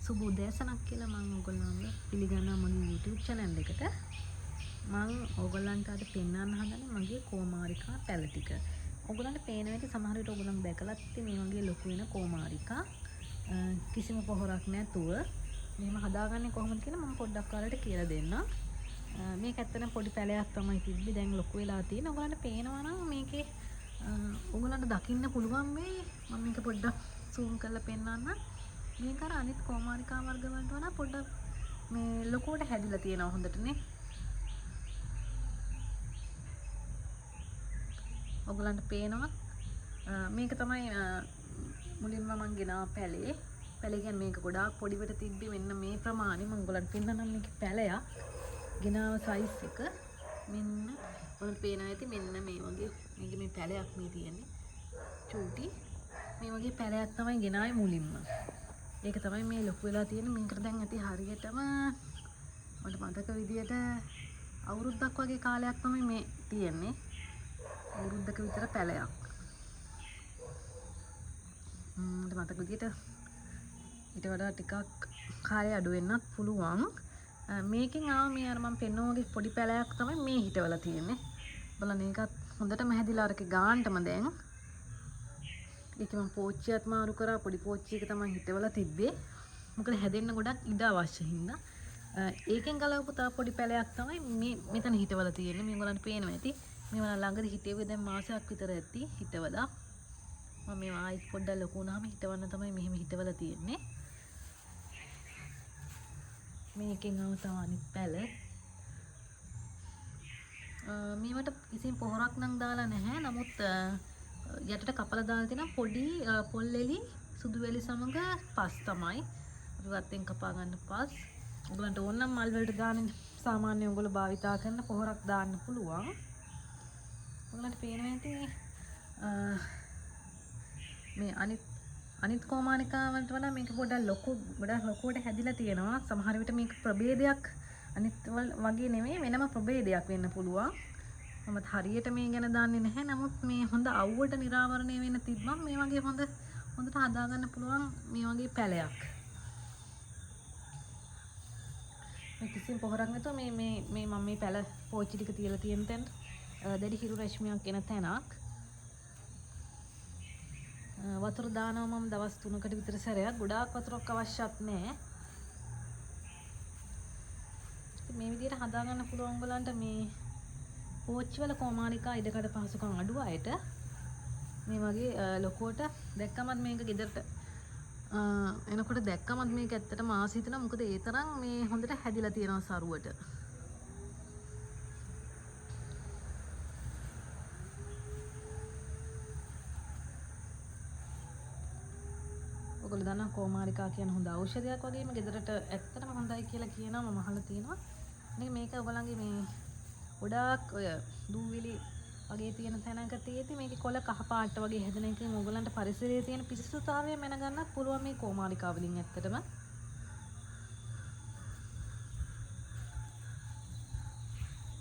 සුබ උදෑසනක් කියලා මම ඔයගොල්ලන්ව පිළිගන්නවා මගේ YouTube channel එකට. මම ඔයගොල්ලන්ට අද පෙන්වන්න හදන්නේ මගේ කෝමාරිකා පැල ටික. ඔයගොල්ලන්ට පේන වෙයි සමහර විට ඔයගොල්ලන් දැකලා ඇති මේ වගේ ලොකු වෙන කෝමාරිකා කිසිම පොහොරක් නැතුව මෙහෙම හදාගන්නේ කොහොමද කියලා මම පොඩ්ඩක් ඔයාලට කියලා දෙන්නම්. මේක ඇත්තටම පොඩි පැලයක් තමයි තිබ්බේ දැන් ලොකු වෙලා තියෙන. ඔයගොල්ලන්ට පේනවා නම් මේකේ ඔයගොල්ලන්ට දකින්න පුළුවන් මේ මම මේක පොඩ්ඩක් zoom කරලා පෙන්නන්නම්. මේක අර අනිත් කෝමාරිකා වර්ග වලට වඩා පොඩ්ඩක් මේ ලොකුවට හැදිලා තියෙනවා හොඳටනේ. ඔයගොල්ලන්ට පේනවා මේක තමයි මුලින්ම මම ගෙනා පැලේ. පැලේ කියන්නේ මේක ගොඩාක් පොඩිවට තිබ්බේ මෙන්න මේ ප්‍රමාණය මම ඔයගොල්ලන්ට පෙන්නන්නම්. මේකේ පැලයක් ගෙනාව සයිස් එක මෙන්න ඔයාලට පේනවා ඇති මෙන්න මේ වගේ මේ පැලයක් මේ තියෙන්නේ. චූටි මේ වගේ පැලයක් තමයි ගෙනාවේ මුලින්ම. ඒක තමයි මේ ලොකු වෙලා තියෙන්නේ. මේකට දැන් ඇති හරියටම මට මතක විදියට අවුරුද්දක් වගේ කාලයක් තමයි මේ තියෙන්නේ. අවුරුද්දක විතර පැලයක්. මට මතක විදියට ඊට වඩා ටිකක් කාලය අඩු වෙන්නත් පුළුවන්. මේකෙන් ආව මේ අර මම පෙන්වන වගේ පොඩි පැලයක් තමයි මේ හිටවලා තියෙන්නේ. බලන්න ඒකත් හොඳටම හැදිලා අරක ගානටම දැන්. ඒක මම පෝච්චියත් මාරු කරා පොඩි පෝච්චියක තමයි හිටවලා තිබ්බේ. මොකද හැදෙන්න ගොඩක් ඉඩ අවශ්‍ය හින්දා. ඒකෙන් ගලවපු තා පොඩි පැලයක් තමයි මේ මෙතන හිටවලා තියෙන්නේ. මේගොල්ලන්ට පේනවා ඇති. මේවා ළඟදී හිටෙව්වේ දැන් මාසයක් විතර ඇති හිටවලා. මම මේවා ආයෙත් පොඩ්ඩක් ලොකු වුණාම හිටවන්න තමයි මෙහෙම හිටවලා තියෙන්නේ. මේකෙන් ආව තව අනිත් පැල. මේවට කිසිම පොහොරක් නම් දාලා නැහැ. නමුත් යටට කපලා දාලා තියෙන පොඩි පොල් එලි සුදු එලි සමග පස් තමයි. අපි වත්තෙන් කපා ගන්න පස්. ඔයගලන්ට ඕන නම් මල් වලට දාන්න සාමාන්‍ය ඔයගොල්ලෝ භාවිතා කරන පොහොරක් දාන්න පුළුවන්. ඔයගලන්ට පේනවා ඇති මේ අනිත් කෝමාරිකාවන්ට වඩා මේක ගොඩක් ලොකුවට හැදිලා තියෙනවා. සමහර විට මේක ප්‍රභේදයක් අනිත් වගේ නෙමෙයි වෙනම ප්‍රභේදයක් වෙන්න පුළුවන්. මම හරියට මේ ගැන දන්නේ නැහැ. නමුත් මේ හොඳ අවුවට නිරාවරණය වෙන්න තිබ්බම මේ වගේ හොඳට හදාගන්න පුළුවන් මේ වගේ පැලයක්. මේ කිසිම පොහොරක් නැතුව මේ මම මේ පැල පෝච්චි ටික තියලා තියෙන තැන දැඩි හිරු රශ්මියක් එන තැනක්. වතුර දානවා මම දවස් 3කට විතර සැරයක්. ගොඩාක් වතුරක් අවශ්‍යත් නැහැ. මේ විදිහට හදාගන්න පුළුවන් ඔයගලන්ට මේ පෝච්චි වල කෝමාරිකා ඉඩකඩ පහසුකම් අඩු අයට මේ වගේ ලොකුවට දැක්කමත් මේක ගෙදරට එනකොට දැක්කමත් මේක ඇත්තටම ආස හිතෙනවා. මොකද ඒ තරම් මේ හොඳට හැදිලා තියෙනවා සරුවට. ඔයගොල්ලෝ දන්නා කෝමාරිකා කියන හොඳ ඖෂධයක් වගේම ගෙදරට ඇත්තටම හොඳයි කියලා කියනවා මම අහලා තියෙනවා. මේක ඔයගලන්ගේ මේ ගොඩාක් ඔය දූවිලි වගේ තියෙන තැනක තියෙති මේකේ කොළ කහ පාට වගේ හැදෙන එකෙන් ඔයගලන්ට පරිසරයේ තියෙන පිරිසුදුතාවය මැනගන්නත් පුළුවන් මේ කෝමාරිකා වලින් ඇත්තටම.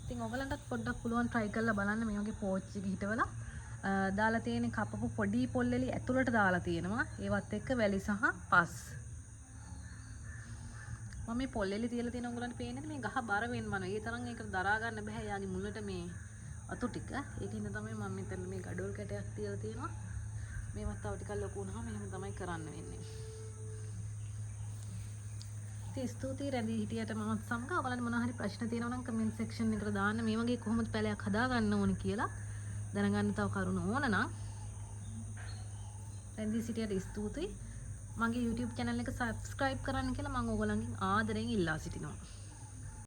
ඉතින් ඔයගලන්ටත් පොඩ්ඩක් පුළුවන් try කරලා බලන්න මේ වගේ පෝච්චි එක හිටවලා දාලා තියෙන කපපු පොඩි පොල්ලෙලි ඇතුළට දාලා තියෙනවා. ඒවත් එක්ක වැලි සහ පස්. මම මේ පොල්ලෙලි තියලා තියෙන උගලන්ට පේන්නේ මේ ගහ බර වෙනවන. ඒ තරම් ඒක දරා ගන්න බෑ. යාගේ මුලට මේ අතු ටික. ඒකින්ද තමයි මම මෙතන මේ ගඩොල් කැටයක් තියලා තියෙනවා. මේවත් තව ටිකක් ලොකු වුණාම එහෙම තමයි කරන්න වෙන්නේ. ඉතින් ස්තුතියි රැඳී හිටියට මමත් සමග. ඔයාලට මොනවා හරි ප්‍රශ්න තියෙනවා නම් කමෙන්ට් සෙක්ෂන් එකට දාන්න. මේ වගේ කොහොමද පැලයක් හදාගන්න ඕනේ කියලා දැනගන්න තව කරුණු ඕන නම් රැඳී සිටියට ස්තුතියි. මගේ YouTube channel එක subscribe කරන්න කියලා මම ඕගොල්ලන්ගෙන් ආදරෙන් ඉල්ලා සිටිනවා.